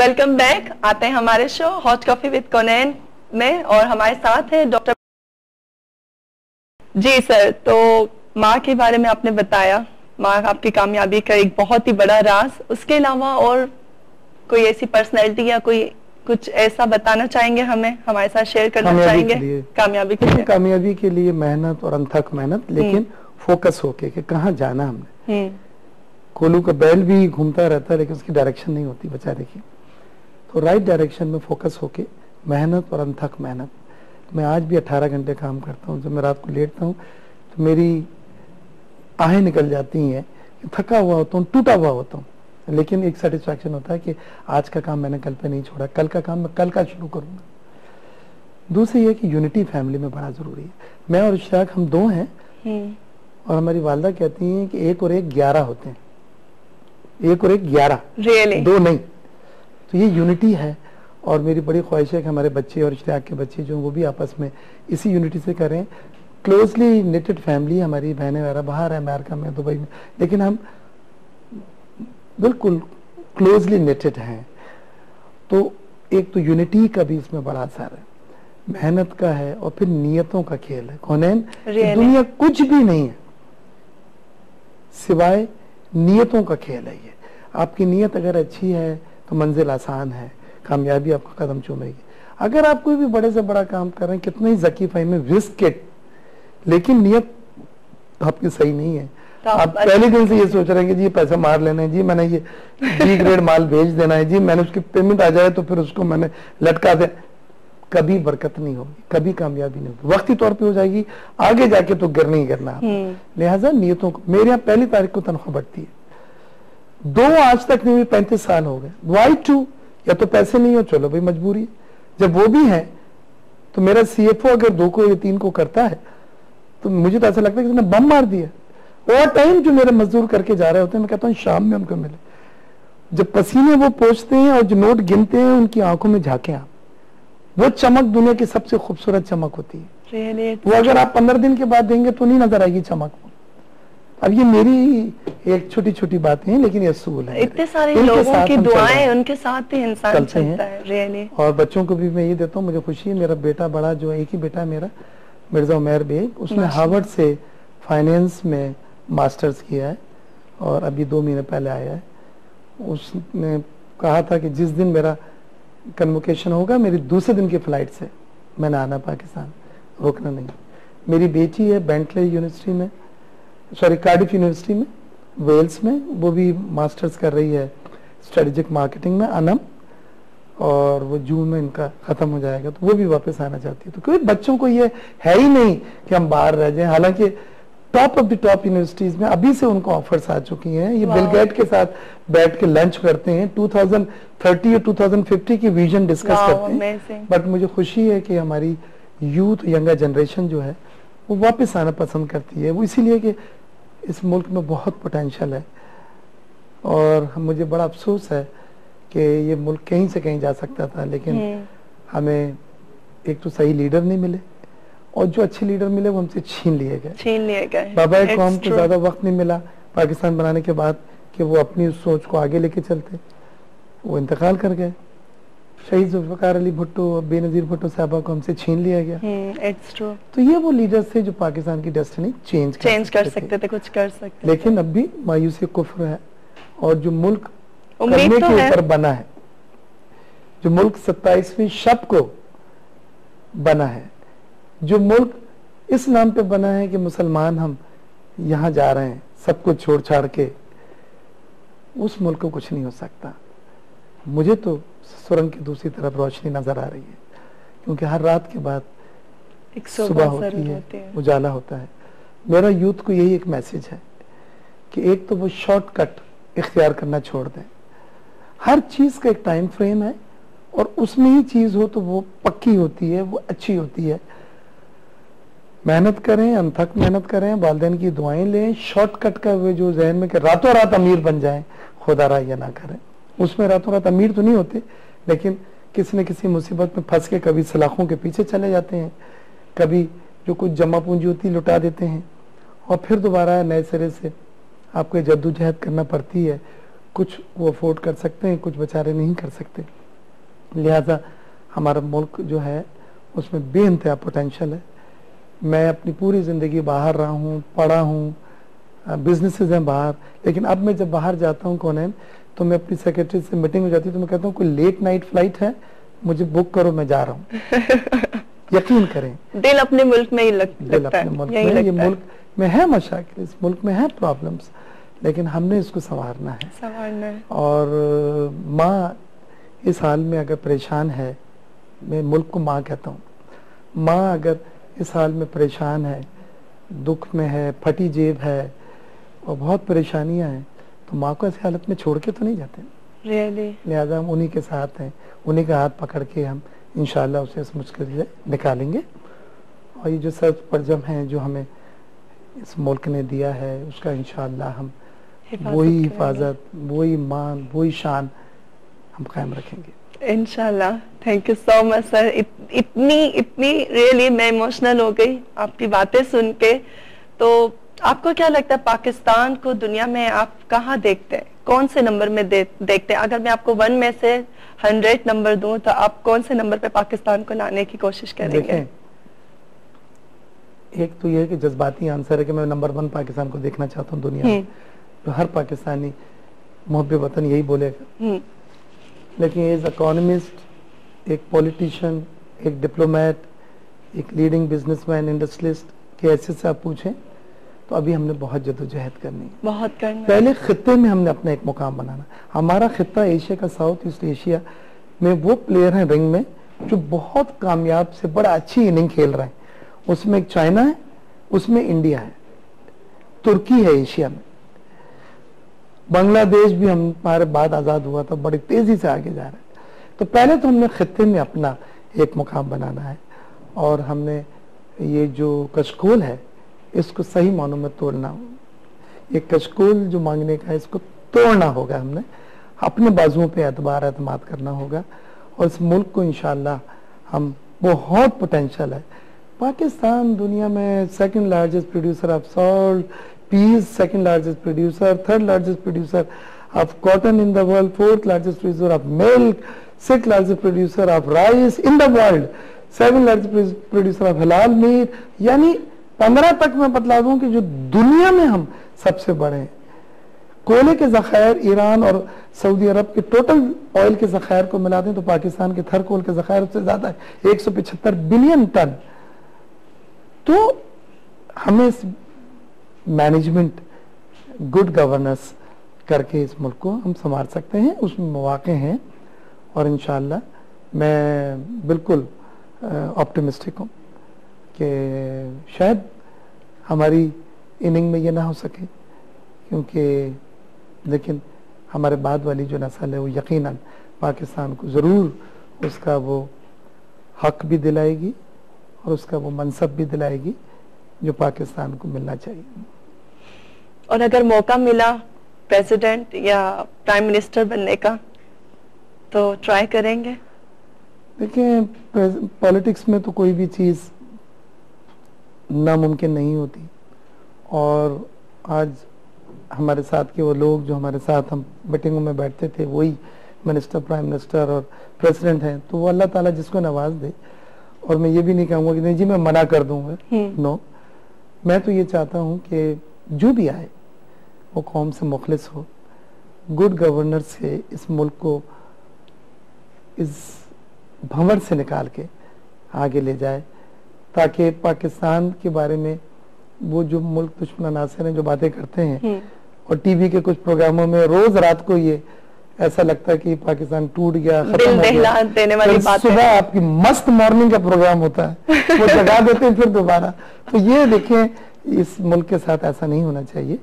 Welcome back. आते हैं हमारे शो हॉट कॉफी विद कोनैन में और हमारे साथ हैं डॉक्टर। जी सर, तो माँ के बारे में आपने बताया, माँ आपकी कामयाबी का एक बहुत ही बड़ा राज, उसके अलावा और कोई ऐसी पर्सनैलिटी या कोई कुछ ऐसा बताना चाहेंगे हमें, हमारे साथ शेयर करना चाहेंगे? कामयाबी के लिए मेहनत और अनथक मेहनत, लेकिन फोकस होके कि कहाँ जाना हमने। कोलू का बैल भी घूमता रहता है लेकिन उसकी डायरेक्शन नहीं होती बेचारे की, तो राइट डायरेक्शन में फोकस होके मेहनत और अनथक मेहनत। मैं आज भी 18 घंटे काम करता हूँ। जब मैं रात को लेटता हूँ तो मेरी आहें निकल जाती हैं, थका हुआ होता हूँ, टूटा हुआ होता हूँ, लेकिन एक सेटिस्फैक्शन होता है कि आज का काम मैंने कल पे नहीं छोड़ा, कल का काम मैं कल का शुरू करूंगा। दूसरी ये कि यूनिटी फैमिली में बड़ा जरूरी है। मैं और इश्तियाक हम दो हैं और हमारी वालदा कहती हैं कि 1 और 1 11 होते हैं। 1 और 1 11, दो नहीं। तो ये यूनिटी है और मेरी बड़ी ख्वाहिश है कि हमारे बच्चे और इश्तियाक के बच्चे जो वो भी आपस में इसी यूनिटी से करें। क्लोजली नेटेड फैमिली, हमारी बहनें वगैरह बाहर है, अमेरिका में, दुबई में, लेकिन हम बिल्कुल क्लोजली नेटेड हैं। तो एक तो यूनिटी का भी इसमें बड़ा असर है, मेहनत का है और फिर नियतों का खेल है। कोनैन दुनिया कुछ भी नहीं है सिवाय नियतों का खेल है। ये आपकी नियत अगर अच्छी है तो मंजिल आसान है, कामयाबी आपका कदम चूमेगी। अगर आप कोई भी बड़े से बड़ा काम कर रहे हैं, कितना ही ज़की फहीम में रिस्क इट, लेकिन नियत आपकी सही नहीं है, आप पहले दिन से ये सोच रहे हैं कि जी पैसा मार लेना है, जी मैंने ये जी ग्रेड माल भेज देना है, जी मैंने उसकी पेमेंट आ जाए तो फिर उसको मैंने लटका दे, कभी बरकत नहीं होगी, कभी कामयाबी नहीं होगी, वक्ती तौर पे हो जाएगी, आगे जाके तो गिरना ही गिरना। लिहाजा नियतों को, मेरे यहाँ पहली तारीख को तनख्वाह बढ़ती है, 2 आज तक नहीं हुई, 35 साल हो गए। वाई 2, या तो पैसे नहीं हो, चलो भाई मजबूरी, जब वो भी है तो मेरा CFO अगर 2 को या 3 को करता है तो मुझे तो ऐसा लगता है कि उसने बम मार दिया। और टाइम जो मेरे मजदूर करके जा रहे होते हैं, मैं कहता हूँ शाम में उनको मिले, जब पसीने वो पोंछते हैं और जो नोट गिनते हैं उनकी आंखों में झांके आप, वो चमक दुनिया की सबसे खूबसूरत चमक होती है। वो अगर आप 15 दिन के बाद देंगे तो नहीं नजर आएगी चमक। अब ये मेरी एक छोटी छोटी बातें हैं लेकिन ये असूल है। इतने सारे लोगों की दुआएं, उनके साथ ही इंसान चलता है रियली। और बच्चों को भी मैं ये देता हूँ, मुझे खुशी है, मेरा बेटा बड़ा जो एक ही बेटा है मेरा, मिर्जा उमैर बेग, उसने हार्वर्ड से फाइनेंस में मास्टर्स किया है और अभी 2 महीने पहले आया है। उसने कहा था कि जिस दिन मेरा कन्वोकेशन होगा, मेरी दूसरे दिन की फ्लाइट से मैंने आना पाकिस्तान, रोकना नहीं। मेरी बेटी है बेंटले यूनिवर्सिटी में, सॉरी कार्डिफ यूनिवर्सिटी में, वेल्स में, वो भी मास्टर्स कर रही है स्ट्रेटेजिक मार्केटिंग में, अनम, और वो जून में इनका खत्म हो जाएगा, तो वो भी वापस आना चाहती है। तो क्योंकि बच्चों को ये है ही नहीं कि हम बाहर रह जाएं, हालांकि top of the top universities में अभी से उनको ऑफर्स आ चुकी हैं। ये बिल गेट के साथ बैठ के लंच करते हैं, 2030 और 2050 की विजन डिस्कस करते हैं। बट मुझे खुशी है कि हमारी यूथ, यंगर जनरेशन जो है वो वापस आना पसंद करती है। वो इसीलिए कि इस मुल्क में बहुत पोटेंशियल है और मुझे बड़ा अफसोस है कि ये मुल्क कहीं से कहीं जा सकता था, लेकिन हमें एक तो सही लीडर नहीं मिले और जो अच्छे लीडर मिले वो हमसे छीन लिए गए। बाबा कौम को ज्यादा वक्त नहीं मिला पाकिस्तान बनाने के बाद कि वो अपनी उस सोच को आगे लेके चलते, वो इंतकाल कर गए। शहीद जुल्फ़िकार अली भुट्टो, बेनज़ीर भुट्टो साहबा को हमसे छीन लिया गया। It's true. तो ये वो लीडर्स थे जो पाकिस्तान की डेस्टिनी चेंज कर सकते थे, कुछ कर सकते। लेकिन अब भी मायूसी कुफ्र है और जो मुल्क करने के ऊपर बना है, जो मुल्क 27वीं शब को बना है, जो मुल्क इस नाम पे बना है कि मुसलमान हम यहाँ जा रहे हैं सब कुछ छोड़ छाड़ के, उस मुल्क को कुछ नहीं हो सकता। मुझे तो सुरंग की दूसरी तरफ रोशनी नजर आ रही है, क्योंकि हर रात के बाद एक सुबह होती है, उजाला होता है। मेरा यूथ को यही एक मैसेज है कि एक तो वो शॉर्टकट इख्तियार करना छोड़ दें। हर चीज का एक टाइम फ्रेम है और उसमें ही चीज हो तो वो पक्की होती है, वो अच्छी होती है। मेहनत करें, अनथक मेहनत करें, वालिदैन की दुआएं लें। शॉर्टकट का वे जो जहन में कि रातों रात अमीर बन जाएं, खुदा रहा ये ना करें। उसमें रातों रात अमीर तो नहीं होते, लेकिन किसी न किसी मुसीबत में फंस के कभी सलाखों के पीछे चले जाते हैं, कभी जो कुछ जमा पूंजी होती लुटा देते हैं और फिर दोबारा नए सिरे से आपको जद्दोजहद करना पड़ती है। کچھ وہ افورڈ کر سکتے ہیں, کچھ بیچارے نہیں کر سکتے. لہٰذا ہمارا ملک جو ہے اس میں بے انتہا پوٹینشیل ہے. میں اپنی پوری زندگی باہر رہا ہوں, پڑھا ہوں, بزنسز ہیں باہر, لیکن اب میں جب باہر جاتا ہوں کونین تو میں اپنی سیکرٹری سے میٹنگ ہو جاتی ہے تو میں کہتا ہوں کوئی لیٹ نائٹ فلائٹ ہے مجھے بک کرو, میں جا رہا ہوں. یقین کریں, دل اپنے ملک میں ہی دل اپنے ملک میں, یہ ملک میں ہے مشاکل, اس ملک میں ہے پرابلمز, لیکن ہم نے اس کو سنوارنا ہے. اور ماں اس حال میں اگر پریشان ہے, میں ملک کو ماں کہتا ہوں, ماں اگر اس حال میں پریشان ہے, دکھ میں ہے, پھٹی جیب ہے اور بہت پریشانیاں ہیں, تو ماں کو ایسی حالت میں چھوڑ کے تو نہیں جاتے. لہٰذا ہم انہی کے ساتھ ہیں, انہی کا ہاتھ پکڑ کے ہم انشاءاللہ اسے اس مشکل سے نکالیں گے. اور یہ جو سر پرجم ہیں جو ہمیں اس ملک نے دیا ہے, اس کا انشاءاللہ ہم وہی حفاظت, وہی مان, وہی شان ہم قائم رکھیں گے انشاءاللہ. تھینک یو سو مچ سر. اتنی ریئلی میں ایموشنل ہو گئی آپ کی باتیں سن کے. تو آپ کو کیا لگتا ہے پاکستان کو دنیا میں آپ کہاں دیکھتے ہیں, کون سے نمبر میں دیکھتے ہیں؟ اگر میں آپ کو 1 میں سے 100 نمبر دوں تو آپ کون سے نمبر پہ پاکستان کو لانے کی کوشش کریں گے؟ دیکھیں, ایک تو یہ ہے کہ جذباتی آنسر ہے کہ میں نمبر 1 پاکستان کو دیکھنا چاہتا ہوں دنیا میں, جو ہر پاکستانی محب وطن یہی بولے گا. لیکن ایز اکانومسٹ, ایک پولیٹیشین, ایک ڈپلومیٹ, ایک لیڈنگ بزنس مین, انڈسٹریلسٹ کے حیثیت سے آپ پوچھیں تو ابھی ہم نے بہت جدوجہد کرنی ہے. بہت کرنا. پہلے خطے میں ہم نے اپنا ایک مقام بنانا. ہمارا خطہ ایشیا کا, ساؤتھ ایسٹ ایشیا میں وہ پلیئر ہیں رنگ میں جو بہت کامیاب سے بڑا اچھی اننگ کھیل رہے ہیں. اس میں ایک چائنا ہے, اس میں انڈیا ہے, ترکی ہے ایشیا میں, بنگلہ دیش بھی ہمارے بعد آزاد ہوا تھا, بڑی تیزی سے آگے جا رہا ہے. تو پہلے تو ہم نے خطے میں اپنا ایک مقام بنانا ہے, اور ہم نے یہ جو کشکول ہے اس کو صحیح معنوں میں توڑنا ہوگا. یہ کشکول جو مانگنے کا ہے اس کو توڑنا ہوگا. ہم نے اپنے بازوؤں پہ اعتبار اعتماد کرنا ہوگا, اور اس ملک کو انشاءاللہ ہم, بہت پوٹینشل ہے. پاکستان دنیا میں 2nd largest producer of salt, peas 2nd largest producer, 3rd largest producer of cotton in the world, 4th largest producer of milk, 6th largest producer of rice in the world, 7th largest producer of halal meat. یعنی 15 تک میں بتلا دوں کہ جو دنیا میں ہم سب سے بڑے ہیں. کوئلے کے ذخائر ایران اور سعودی عرب کے ٹوٹل آئل کے ذخائر کو ملا دیں تو پاکستان کے تھر کول کے ذخائر سے زیادہ ہے, 175 بلین ٹن. تو ہمیں مینجمنٹ, گڈ گورننس کر کے اس ملک کو ہم سنوار سکتے ہیں. اس میں مواقع ہیں, اور انشاءاللہ میں بالکل آپٹیمسٹک ہوں کہ شاید ہماری اننگ میں یہ نہ ہو سکے, کیونکہ لیکن ہمارے بعد والی جو نسل ہے وہ یقیناً پاکستان کو ضرور اس کا وہ حق بھی دلائے گی اور اس کا وہ منصب بھی دلائے گی جو پاکستان کو ملنا چاہیے. اور اگر موقع ملا پریزیڈنٹ یا پرائم منسٹر بننے کا تو ٹرائی کریں گے؟ دیکھیں, پالیٹکس میں تو کوئی بھی چیز ناممکن نہیں ہوتی, اور آج ہمارے ساتھ کے وہ لوگ جو ہمارے ساتھ ہم میٹنگوں میں بیٹھتے تھے وہی منسٹر, پرائم منسٹر اور پریزیڈنٹ ہیں. تو وہ اللہ تعالیٰ جس کو نواز دے, اور میں یہ بھی نہیں کہوں گا کہ نہیں جی میں منع کر دوں گا, نو. میں تو یہ چاہتا ہوں کہ جو بھی آئے وہ قوم سے مخلص ہو, گڈ گورنر سے اس ملک کو اس بھنور سے نکال کے آگے لے جائے, تاکہ پاکستان کے بارے میں وہ جو ملک دشمن عناصر ہیں جو باتیں کرتے ہیں, اور ٹی وی کے کچھ پروگراموں میں روز رات کو یہ ایسا لگتا ہے کہ پاکستان ٹوٹ گیا, ختم ہو گیا. صبح آپ کی مست مارننگ کا پروگرام ہوتا ہے, وہ جگا دیتے ہیں پھر دوبارہ. تو یہ دیکھیں, اس ملک کے ساتھ ایسا نہیں ہونا چاہیے.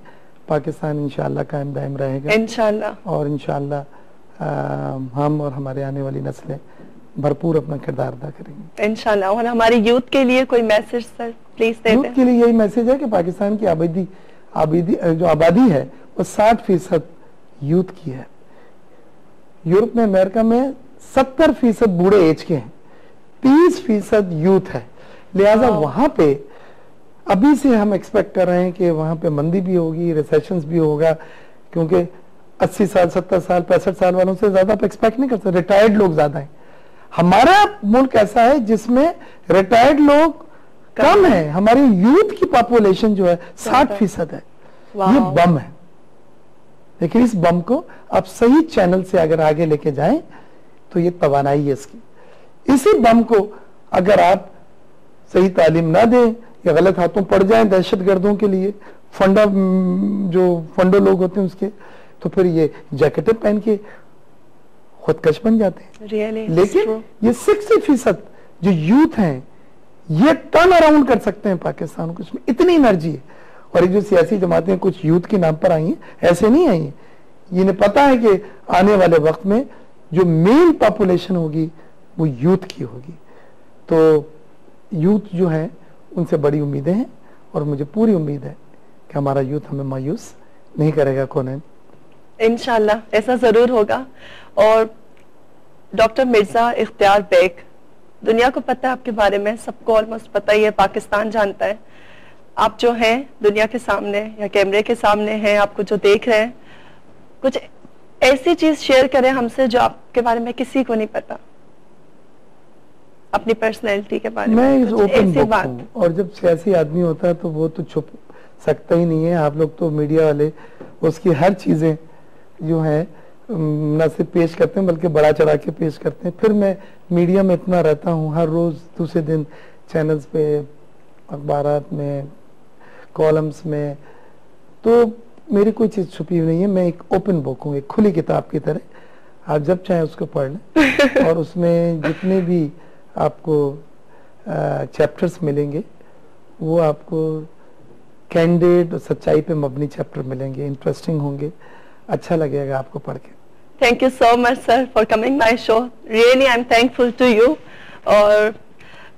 پاکستان انشاءاللہ قائم دائم رہے گا انشاءاللہ, اور انشاءاللہ ہم اور ہمارے آنے والی نسلیں بھرپور اپنا کردار ادا کریں گے انشاءاللہ. اور ہماری یوتھ کے لیے کوئی میسج سر پلیز دے دیں. یوتھ کے لیے یہی میسج ہے کہ پاکستان کی جو آبادی ہے وہ 60% یوتھ کی ہے. یورپ میں, امریکہ میں 70% بوڑھے ایج کے ہیں, 30% یوتھ ہے. لہٰذا وہاں پہ ابھی سے ہم ایکسپیکٹ کر رہے ہیں کہ وہاں پہ مندی بھی ہوگی, ریسیشنز بھی ہوگا, کیونکہ 80 साल 70 साल 65 साल वालों से ज्यादा आप एक्सपेक्ट नहीं कर सकते, रिटायर्ड लोग ज्यादा हैं। हमारा मुल्क ऐसा है जिसमें रिटायर्ड लोग कम है, हमारी यूथ की पॉपुलेशन जो है 60% है। ये बम है, लेकिन इस बम को आप सही चैनल से अगर आगे लेके जाएं तो ये तवानाई है इसकी। इसी बम को अगर आप सही तालीम ना दें या गलत हाथों पड़ जाएं दहशतगर्दों के लिए, फंडो लोग होते हैं उसके, तो फिर ये जैकेटें पहन के खुदकश बन जाते हैं। लेकिन ये 60% जो यूथ हैं ये टर्न अराउंड कर सकते हैं पाकिस्तान को, इसमें इतनी एनर्जी है। और ये जो सियासी जमातें कुछ यूथ के नाम पर आई हैं, ऐसे नहीं आई हैं, इन्हें पता है कि आने वाले वक्त में जो मेन पॉपुलेशन होगी वो यूथ की होगी। तो यूथ जो है उनसे बड़ी उम्मीदें हैं और मुझे पूरी उम्मीद है कि हमारा यूथ हमें मायूस नहीं करेगा। कौन इंशाल्लाह ऐसा जरूर होगा। और डॉक्टर मिर्जा इख्तियार बेग, दुनिया को पता है आपके बारे में, सबको ऑलमोस्ट पता ही है, पाकिस्तान जानता है। आप जो हैं दुनिया के सामने या कैमरे के सामने हैं, आपको जो देख रहे हैं, कुछ ऐसी चीज शेयर करें हमसे जो आपके बारे में किसी को नहीं पता, अपनी पर्सनैलिटी के बारे में। मैं ओपन बुक हूं, और जब सियासी आदमी होता है तो वो तो छुप सकता ही नहीं है। आप लोग तो मीडिया वाले उसकी हर चीजें जो है न सिर्फ पेश करते हैं बल्कि बड़ा चढ़ा के पेश करते हैं। फिर मैं मीडिया में इतना रहता हूँ, हर रोज दूसरे दिन चैनल्स पे, अखबारात में, कॉलम्स में, तो मेरी कोई चीज छुपी हुई नहीं है। मैं एक ओपन बुक हूँ, एक खुली किताब की तरह, आप जब चाहें उसको पढ़ लें। और उसमें जितने भी आपको चैप्टर्स मिलेंगे वो आपको कैंडिड और सच्चाई पे मबनी चैप्टर मिलेंगे, इंटरेस्टिंग होंगे, अच्छा लगेगा आपको पढ़ के। Thank you so much sir for coming my show, really I am thankful to you. और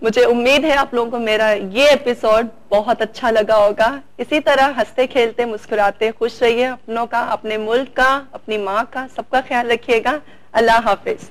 मुझे उम्मीद है आप लोगों को मेरा ये एपिसोड बहुत अच्छा लगा होगा। इसी तरह हंसते खेलते मुस्कुराते खुश रहिए, अपनों का, अपने मुल्क का, अपनी माँ का, सबका ख्याल रखिएगा। अल्लाह हाफिज।